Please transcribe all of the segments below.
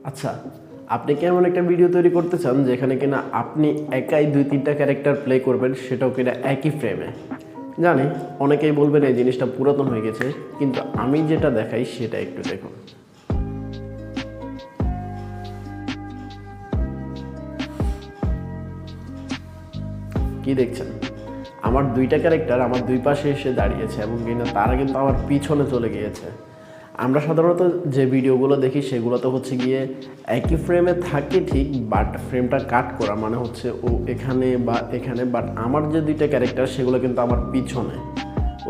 আচ্ছা, আপনি কি এমন একটা ভিডিও তৈরি করতে চান যেখানে কিনা আপনি একাই ২-৩টা ক্যারেক্টার প্লে করবেন, সেটাও কিনা একই ফ্রেমে? জানি অনেকেই বলবেন এই জিনিসটা পুরাতন হয়ে গেছে, কিন্তু আমি যেটা দেখাই সেটা একটু দেখুন। কি দেখছেন? আমার ২টা ক্যারেক্টার আমার ২ পাশে এসে দাঁড়িয়েছে এবং কিনা তারা কিন্তু আমার পিছনে চলে গিয়েছে। আমরা সাধারণত যে ভিডিওগুলো দেখি সেগুলোতে হচ্ছে গিয়ে একই ফ্রেমে থাকে ঠিক, বাট ফ্রেমটা কাট করা, মানে হচ্ছে ও এখানে বা এখানে, বাট আমার যে 2টা ক্যারেক্টার সেগুলো কিন্তু আমার পিছনে।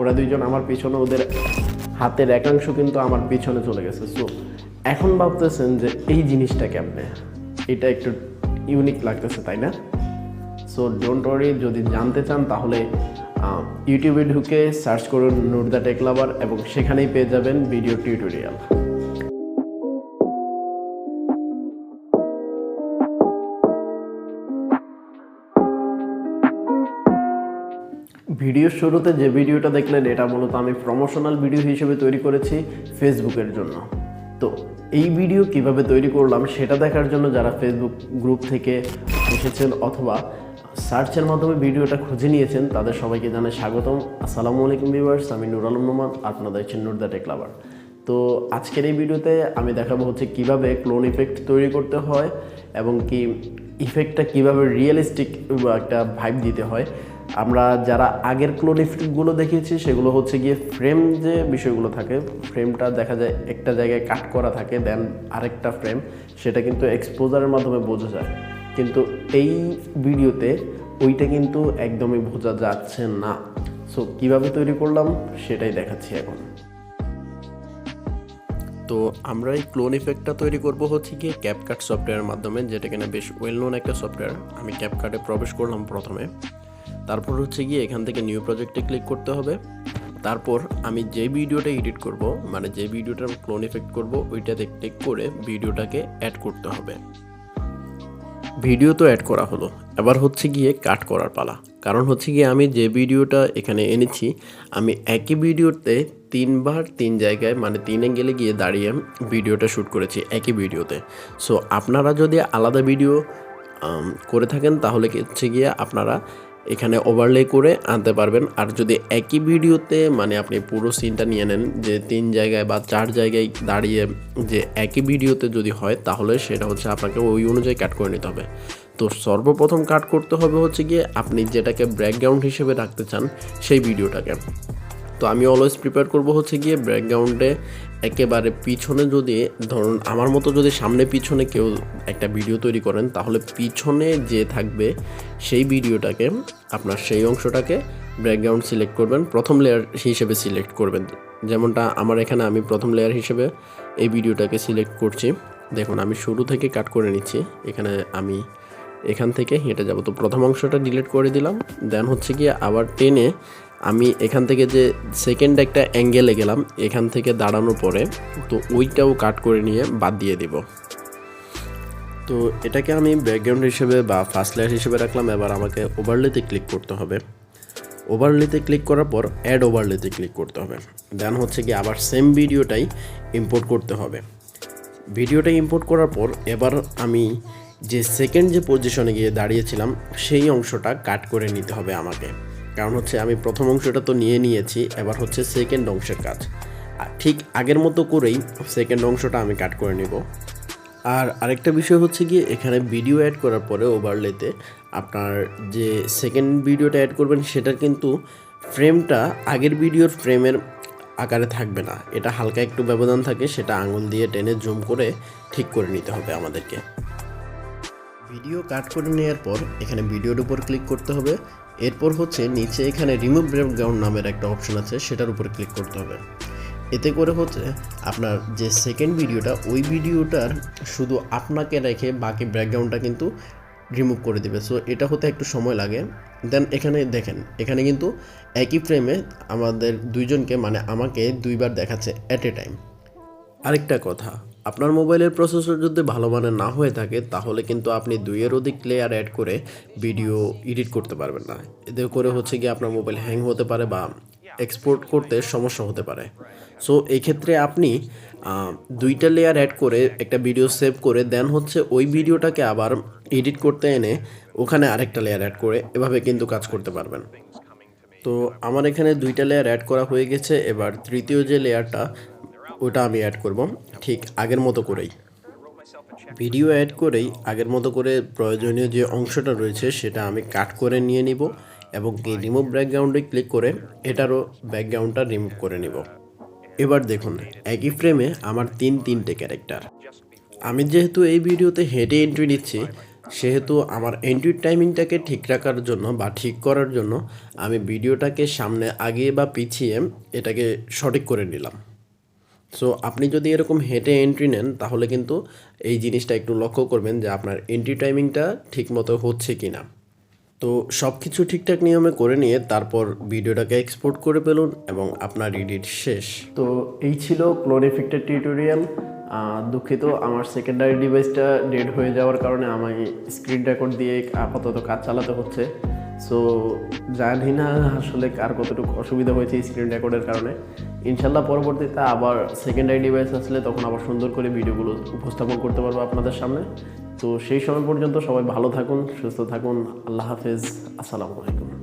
ওরা 2জন আমার পিছনে, ওদের হাতের একাংশ কিন্তু আমার পিছনে চলে গেছে। সো এখন ভাবতেছেন যে এই জিনিসটা কেমনে, এটা একটু ইউনিক লাগতেছে, তাই না? সো ডোন্ট ওয়ারি, যদি জানতে চান তাহলে ইউটিউবে ঢুকে সার্চ করুন নূর দ্য টেক লাভার এবং সেখানেই পেয়ে যাবেন ভিডিও টিউটোরিয়াল। ভিডিওর শুরুতে যে ভিডিওটা দেখলেন এটা মূলত আমি প্রমোশনাল ভিডিও হিসেবে তৈরি করেছি ফেসবুকের জন্য। তো এই ভিডিও কিভাবে তৈরি করলাম সেটা দেখার জন্য যারা ফেসবুক গ্রুপ থেকে এসেছেন অথবা সার্চের মাধ্যমে ভিডিওটা খুঁজে নিয়েছেন তাদের সবাইকে জানাই স্বাগতম। আসসালামু আলাইকুম ভিউয়ার্স, আমি নুর আলম নোমান, আপনারা দেখছেন নূর দ্য টেক লাভার। তো আজকের এই ভিডিওতে আমি দেখাবো হচ্ছে কিভাবে ক্লোন ইফেক্ট তৈরি করতে হয় এবং কি ইফেক্টটা কিভাবে রিয়েলিস্টিক একটা ভাইব দিতে হয়। আমরা যারা আগের ক্লোন ইফেক্টগুলো দেখিয়েছি সেগুলো হচ্ছে গিয়ে ফ্রেম, যে বিষয়গুলো থাকে, ফ্রেমটা দেখা যায় একটা জায়গায় কাট করা থাকে, দেন আরেকটা ফ্রেম, সেটা কিন্তু এক্সপোজারের মাধ্যমে বোঝা যায়। কিন্তু এই ভিডিওতে ওইটা কিন্তু একদমই বোঝা যাচ্ছে না। সো কীভাবে তৈরি করলাম সেটাই দেখাচ্ছি এখন। তো আমরা এই ক্লোন ইফেক্টটা তৈরি করব হচ্ছে গিয়ে ক্যাপকাট সফটওয়্যারের মাধ্যমে, যেটা কিনা বেশ ওয়েল নোন একটা সফটওয়্যার। আমি ক্যাপকাটে প্রবেশ করলাম প্রথমে, তারপর হচ্ছে গিয়ে এখান থেকে নিউ প্রজেক্টে ক্লিক করতে হবে। তারপর আমি যে ভিডিওটা এডিট করব, মানে যে ভিডিওটা ক্লোন ইফেক্ট করব, ওইটাতে ক্লিক করে ভিডিওটাকে অ্যাড করতে হবে। ভিডিও তো অ্যাড করা হলো, এবার হচ্ছে গিয়ে কাট করার পালা। কারণ হচ্ছে গিয়ে আমি যে ভিডিওটা এখানে এনেছি, আমি একই ভিডিওতে 3বার 3 জায়গায়, মানে 3 অ্যাঙ্গেলে গিয়ে দাঁড়িয়ে ভিডিওটা শ্যুট করেছি একই ভিডিওতে। সো আপনারা যদি আলাদা ভিডিও করে থাকেন তাহলে হচ্ছে গিয়ে আপনারা এখানে ওভারলে করে আনতে পারবেন। আর যদি একই ভিডিওতে মানে আপনি পুরো সিনটা নিয়ে নেন, যে 3 জায়গায় বা 4 জায়গায় দাঁড়িয়ে যে একই ভিডিওতে যদি হয়, তাহলে সেটা হচ্ছে আপনাকে ওই অনুযায়ী কাট করে নিতে হবে। তো সর্বপ্রথম কাট করতে হবে হচ্ছে গিয়ে আপনি যেটাকে ব্যাকগ্রাউন্ড হিসেবে রাখতে চান সেই ভিডিওটাকে। তো আমি অলওয়েজ প্রিপেয়ার করব হচ্ছে গিয়ে ব্যাকগ্রাউন্ডে একেবারে পিছনে, যদি ধরুন আমার মতো যদি সামনে পিছনে কেউ একটা ভিডিও তৈরি করেন, তাহলে পিছনে যে থাকবে সেই ভিডিওটাকে, আপনার সেই অংশটাকে ব্যাকগ্রাউন্ড সিলেক্ট করবেন, প্রথম লেয়ার হিসেবে সিলেক্ট করবেন। যেমনটা আমার এখানে আমি প্রথম লেয়ার হিসেবে এই ভিডিওটাকে সিলেক্ট করছি। দেখুন আমি শুরু থেকে কাট করে নিচ্ছি। এখানে আমি এখান থেকে হেঁটে যাব, তো প্রথম অংশটা ডিলিট করে দিলাম। দেন হচ্ছে গিয়ে আবার টেনে আমি এখান থেকে যে সেকেন্ড একটা অ্যাঙ্গেলে গেলাম, এখান থেকে দাঁড়ানোর পরে তো ওইটাও কাট করে নিয়ে বাদ দিয়ে দিব। তো এটাকে আমি ব্যাকগ্রাউন্ড হিসেবে বা ফার্স্ট লেয়ার হিসেবে রাখলাম। এবার আমাকে ওভারলেতে ক্লিক করতে হবে। ওভারলেতে ক্লিক করার পর অ্যাড ওভারলেতে ক্লিক করতে হবে। দেন হচ্ছে কি আবার সেম ভিডিওটাই ইম্পোর্ট করতে হবে। ভিডিওটা ইম্পোর্ট করার পর এবার আমি যে সেকেন্ড যে পজিশনে গিয়ে দাঁড়িয়েছিলাম সেই অংশটা কাট করে নিতে হবে আমাকে। কারণ হচ্ছে আমি প্রথম অংশটা তো নিয়ে নিয়েছি, এবার হচ্ছে সেকেন্ড অংশের কাজ। ঠিক আগের মতো করেই সেকেন্ড অংশটা আমি কাট করে নেব। আর আরেকটা বিষয় হচ্ছে গিয়ে এখানে ভিডিও অ্যাড করার পরে ওভারলেতে আপনার যে সেকেন্ড ভিডিওটা অ্যাড করবেন সেটার কিন্তু ফ্রেমটা আগের ভিডিওর ফ্রেমের আকারে থাকবে না, এটা হালকা একটু ব্যবধান থাকে, সেটা আঙুল দিয়ে টেনে জুম করে ঠিক করে নিতে হবে আমাদেরকে। ভিডিও কাট করে নেওয়ার পর এখানে ভিডিওর উপর ক্লিক করতে হবে। এরপর হচ্ছে নিচে এখানে রিমুভ ব্যাকগ্রাউন্ড নামের একটা অপশন আছে, সেটার উপর ক্লিক করতে হবে। এতে করে হচ্ছে আপনার যে সেকেন্ড ভিডিওটা, ওই ভিডিওটার শুধু আপনাকে রেখে বাকি ব্যাকগ্রাউন্ডটা কিন্তু রিমুভ করে দেবে। সো এটা হতে একটু সময় লাগে। দেন এখানে দেখেন, এখানে কিন্তু একই ফ্রেমে আমাদের দুইজনকে, মানে আমাকে 2বার দেখাচ্ছে অ্যাট এ টাইম। আরেকটা কথা, আপনার মোবাইলের প্রসেসর যদি ভালো মানের না হয়ে থাকে তাহলে কিন্তু আপনি 2-এর অধিক লেয়ার অ্যাড করে ভিডিও এডিট করতে পারবেন না। এতে করে হচ্ছে গিয়ে আপনার মোবাইল হ্যাং হতে পারে বা এক্সপোর্ট করতে সমস্যা হতে পারে। সো এই ক্ষেত্রে আপনি দুইটা লেয়ার অ্যাড করে একটা ভিডিও সেভ করে দেন হচ্ছে ওই ভিডিওটাকে আবার এডিট করতে এনে ওখানে আরেকটা লেয়ার অ্যাড করে এভাবে কিন্তু কাজ করতে পারবেন। তো আমার এখানে দুইটা লেয়ার অ্যাড করা হয়ে গেছে। এবার তৃতীয় যে লেয়ারটা ওটা আমি অ্যাড করব ঠিক আগের মতো করেই। ভিডিও অ্যাড করেই আগের মতো করে প্রয়োজনীয় যে অংশটা রয়েছে সেটা আমি কাট করে নিয়ে নিব এবং কি রিমুভ ব্যাকগ্রাউন্ডে ক্লিক করে এটারও ব্যাকগ্রাউন্ডটা রিমুভ করে নিব। এবার দেখুন একই ফ্রেমে আমার তিনটে ক্যারেক্টার। আমি যেহেতু এই ভিডিওতে হেডে এন্ট্রি দিচ্ছি সেহেতু আমার এন্ট্রির টাইমিংটাকে ঠিক রাখার জন্য বা ঠিক করার জন্য আমি ভিডিওটাকে সামনে আগিয়ে বা পিছিয়ে এটাকে সঠিক করে নিলাম। সো আপনি যদি এরকম হেঁটে এন্ট্রি নেন তাহলে কিন্তু এই জিনিসটা একটু লক্ষ্য করবেন যে আপনার এন্ট্রি টাইমিংটা ঠিকমতো হচ্ছে কি না। তো সব কিছু ঠিকঠাক নিয়মে করে নিয়ে তারপর ভিডিওটাকে এক্সপোর্ট করে ফেলুন এবং আপনার এডিট শেষ। তো এই ছিল ক্লোন ইফেক্টের টিউটোরিয়াল। দুঃখিত আমার সেকেন্ডারি ডিভাইসটা ডেড হয়ে যাওয়ার কারণে আমাকে স্ক্রিন রেকর্ড দিয়ে আপাতত কাজ চালাতে হচ্ছে। সো জানি না আসলে কার কতটুকু অসুবিধা হয়েছে স্ক্রিন রেকর্ডের কারণে। ইনশাল্লাহ পরবর্তীতে আবার সেকেন্ডারি ডিভাইস আসলে তখন আবার সুন্দর করে ভিডিওগুলো উপস্থাপন করতে পারবো আপনাদের সামনে। তো সেই সময় পর্যন্ত সবাই ভালো থাকুন, সুস্থ থাকুন। আল্লাহ হাফেজ, আসসালামু আলাইকুম।